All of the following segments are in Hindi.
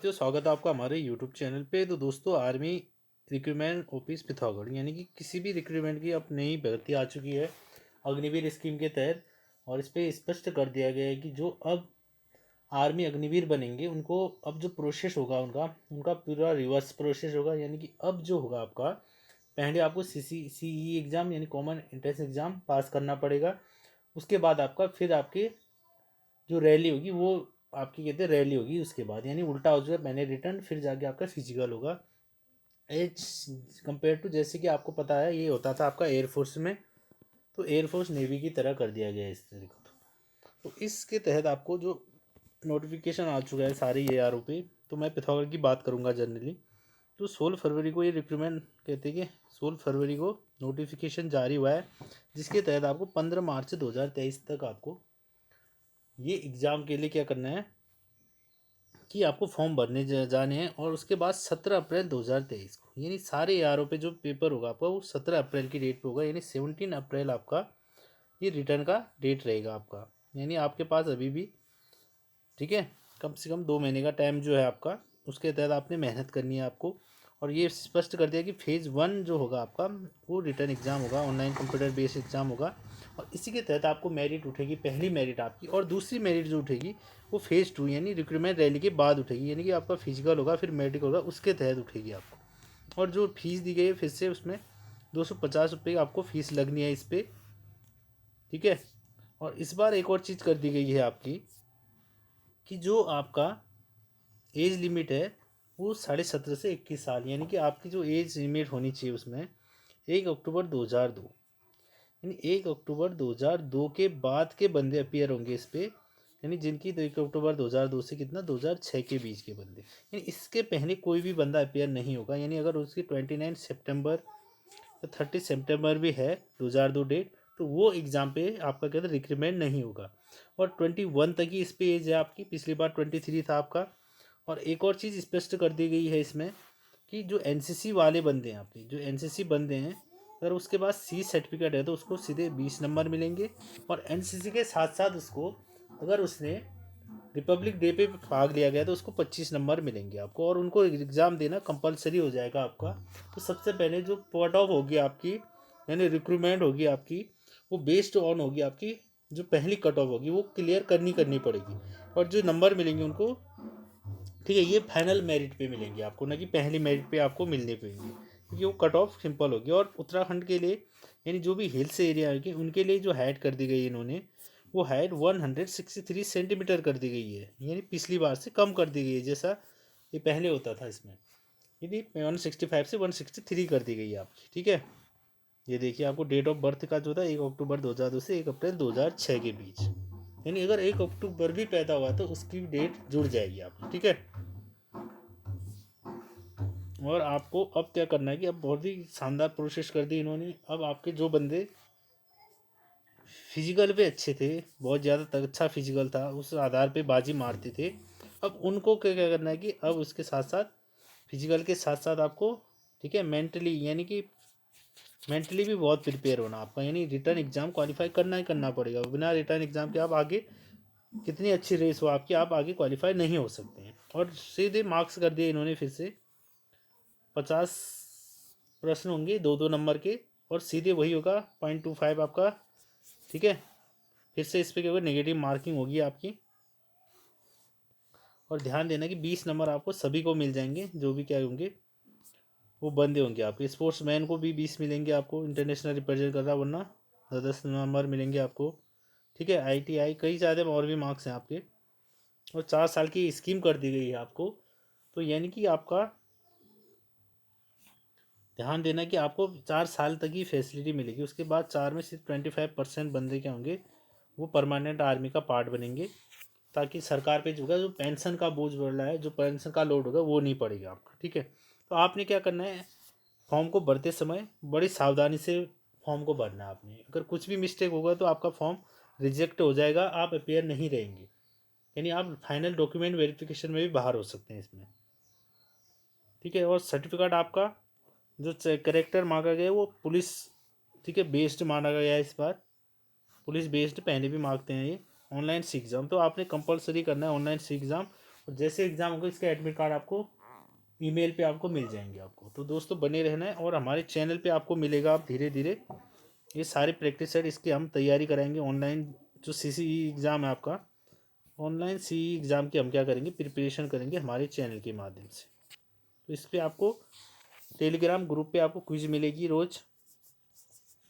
तो स्वागत है आपका हमारे यूट्यूब चैनल पे। तो दोस्तों, आर्मी रिक्रूटमेंट ऑफिस पिथौरागढ़ यानी कि किसी भी रिक्रूटमेंट की अब नई भर्ती आ चुकी है अग्निवीर स्कीम के तहत। और इस पे स्पष्ट कर दिया गया है कि जो अब आर्मी अग्निवीर बनेंगे उनको अब जो प्रोसेस होगा उनका उनका पूरा रिवर्स प्रोसेस होगा। यानी कि अब जो होगा आपका, पहले आपको सीई एग्ज़ाम यानी कॉमन एंट्रेंस एग्ज़ाम पास करना पड़ेगा। उसके बाद आपका फिर आपके जो रैली होगी वो आपकी कहते हैं रैली होगी। उसके बाद यानी उल्टा हो जाएगा, पहले रिटर्न फिर जाके आपका फिजिकल होगा। एज कंपेयर टू जैसे कि आपको पता है ये होता था आपका एयरफोर्स में, तो एयरफोर्स नेवी की तरह कर दिया गया है इस तरीके को। तो इसके तहत आपको जो नोटिफिकेशन आ चुका है सारे ए आर ओ पे, तो मैं पिथौरागढ़ की बात करूँगा जनरली। तो 16 फरवरी को ये रिक्रूटमेंट कहते हैं कि 16 फरवरी को नोटिफिकेशन जारी हुआ है, जिसके तहत आपको 15 मार्च 2023 तक आपको ये एग्ज़ाम के लिए क्या करना है कि आपको फॉर्म भरने जाने हैं। और उसके बाद 17 अप्रैल 2023 को यानी सारे ए आर ओ पे जो पेपर होगा आपका वो 17 अप्रैल की डेट पे होगा। यानी 17 अप्रैल आपका ये रिटर्न का डेट रहेगा आपका। यानी आपके पास अभी भी ठीक है कम से कम 2 महीने का टाइम जो है आपका, उसके तहत आपने मेहनत करनी है आपको। और ये स्पष्ट कर दिया कि फेज़ 1 जो होगा आपका वो रिटर्न एग्ज़ाम होगा, ऑनलाइन कंप्यूटर बेस्ड एग्ज़ाम होगा। और इसी के तहत आपको मेरिट उठेगी, पहली मेरिट आपकी। और दूसरी मेरिट जो उठेगी वो फेज़ 2 यानी रिक्रूटमेंट रैली के बाद उठेगी। यानी कि आपका फिजिकल होगा फिर मेडिकल होगा, उसके तहत उठेगी आपको। और जो फीस दी गई है फिर से उसमें 250 रुपये आपको फ़ीस लगनी है इस पर, ठीक है। और इस बार एक और चीज़ कर दी गई है आपकी कि जो आपका एज लिमिट है वो 17.5 से 21 साल, यानी कि आपकी जो एज लिमिट होनी चाहिए उसमें 1 अक्टूबर 2002, यानी 1 अक्टूबर 2002 के बाद के बंदे अपियर होंगे इस पर। यानी जिनकी तो 1 अक्टूबर 2002 से कितना 2006 के बीच के बंदे, यानी इसके पहले कोई भी बंदा अपियर नहीं होगा। यानी अगर उसकी 29 सितंबर या 30 सितंबर भी है 2002 डेट, तो वो एग्ज़ाम पे आपका कहते हैं रिक्रूटमेंट नहीं होगा। और 21 तक ही इस पे एज है आपकी, पिछली बार 23 था आपका। और एक और चीज़ स्पष्ट कर दी गई है इसमें कि जो एनसीसी वाले बंदे हैं आपके, जो एनसीसी बंदे हैं, अगर उसके पास सी सर्टिफिकेट है तो उसको सीधे 20 नंबर मिलेंगे। और एनसीसी के साथ साथ उसको अगर उसने रिपब्लिक डे पे भाग लिया गया तो उसको 25 नंबर मिलेंगे आपको। और उनको एग्ज़ाम देना कंपलसरी हो जाएगा आपका। तो सबसे पहले जो कट ऑफ होगी आपकी यानी रिक्रूटमेंट होगी आपकी, वो बेस्ड ऑन होगी आपकी जो पहली कट ऑफ होगी वो क्लियर करनी पड़ेगी। और जो नंबर मिलेंगे उनको, ठीक है, ये फाइनल मेरिट पे मिलेंगे आपको, ना कि पहली मेरिट पे आपको मिलने पाएंगे, क्योंकि वो कट ऑफ सिंपल होगी। और उत्तराखंड के लिए यानी जो भी हिल्स एरिया है उनके लिए जो हाइट कर दी गई है इन्होंने, वो हाइट 163 सेंटीमीटर कर दी गई है। यानी पिछली बार से कम कर दी गई है, जैसा ये पहले होता था इसमें। यानी 165 से 163 कर दी गई है आपकी, ठीक है। ये देखिए आपको डेट ऑफ बर्थ का जो था 1 अक्टूबर 2002 से 1 अप्रैल 2006 के बीच। यानी अगर 1 अक्टूबर भी पैदा हुआ तो उसकी डेट जुड़ जाएगी आपकी, ठीक है। और आपको अब क्या करना है कि अब बहुत ही शानदार प्रोसेस कर दी इन्होंने। अब आपके जो बंदे फिजिकल पे अच्छे थे, बहुत ज़्यादा अच्छा फिजिकल था, उस आधार पे बाजी मारते थे, अब उनको क्या क्या करना है कि अब उसके साथ साथ फिजिकल के साथ साथ आपको, ठीक है, मेंटली यानी कि मेंटली भी बहुत प्रिपेयर होना आपका। यानी रिटर्न एग्ज़ाम क्वालिफाई करना ही करना पड़ेगा। बिना रिटर्न एग्ज़ाम के आप आगे कितनी अच्छी रेस हो आपकी, आप आगे क्वालिफाई नहीं हो सकते हैं। और सीधे मार्क्स कर दिए इन्होंने फिर से 50 प्रश्न होंगे 2 2 नंबर के, और सीधे वही होगा 0.25 आपका, ठीक है। फिर से इस पर क्या होगा, नेगेटिव मार्किंग होगी आपकी। और ध्यान देना कि 20 नंबर आपको सभी को मिल जाएंगे, जो भी क्या होंगे वो बंदे होंगे आपके। स्पोर्ट्समैन को भी 20 मिलेंगे आपको, इंटरनेशनल रिप्रेजेंट कर रहा, वरना 10 10 नंबर मिलेंगे आपको, ठीक है। ITI कई ज़्यादा और भी मार्क्स हैं आपके। और 4 साल की स्कीम कर दी गई है आपको। तो यानी कि आपका ध्यान देना कि आपको 4 साल तक ही फैसिलिटी मिलेगी। उसके बाद 4 में सिर्फ 25% बंदे क्या होंगे, वो परमानेंट आर्मी का पार्ट बनेंगे, ताकि सरकार पे जो पेंशन का बोझ बढ़ रहा है, जो पेंशन का लोड होगा वो नहीं पड़ेगा आपका, ठीक है। तो आपने क्या करना है, फॉर्म को भरते समय बड़ी सावधानी से फॉर्म को भरना है आपने। अगर कुछ भी मिस्टेक होगा तो आपका फॉर्म रिजेक्ट हो जाएगा, आप अपेयर नहीं रहेंगे। यानी आप फाइनल डॉक्यूमेंट वेरिफिकेशन में भी बाहर हो सकते हैं इसमें, ठीक है। और सर्टिफिकेट आपका जो करेक्टर मांगा गया है वो पुलिस, ठीक है, बेस्ड मांगा गया है इस बार। पुलिस बेस्ड पहले भी मांगते हैं ये। ऑनलाइन सी एग्ज़ाम तो आपने कंपलसरी करना है ऑनलाइन सी एग्ज़ाम। और जैसे एग्ज़ाम होगा इसके एडमिट कार्ड आपको ईमेल पे आपको मिल जाएंगे आपको। तो दोस्तों बने रहना है और हमारे चैनल पे आपको मिलेगा। आप धीरे धीरे ये सारे प्रैक्टिस सेट इसकी हम तैयारी कराएंगे। ऑनलाइन जो CCE एग्ज़ाम है आपका, ऑनलाइन CE एग्ज़ाम की हम क्या करेंगे, प्रिपरेशन करेंगे हमारे चैनल के माध्यम से। तो इस पर आपको टेलीग्राम ग्रुप पे आपको क्विज मिलेगी रोज़,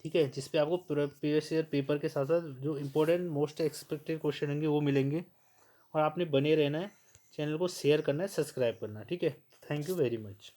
ठीक है, जिस पे आपको प्रीवियस ईयर पेपर के साथ साथ जो इम्पोर्टेंट मोस्ट एक्सपेक्टेड क्वेश्चन होंगे वो मिलेंगे। और आपने बने रहना है, चैनल को शेयर करना है, सब्सक्राइब करना है, ठीक है। Thank you very much.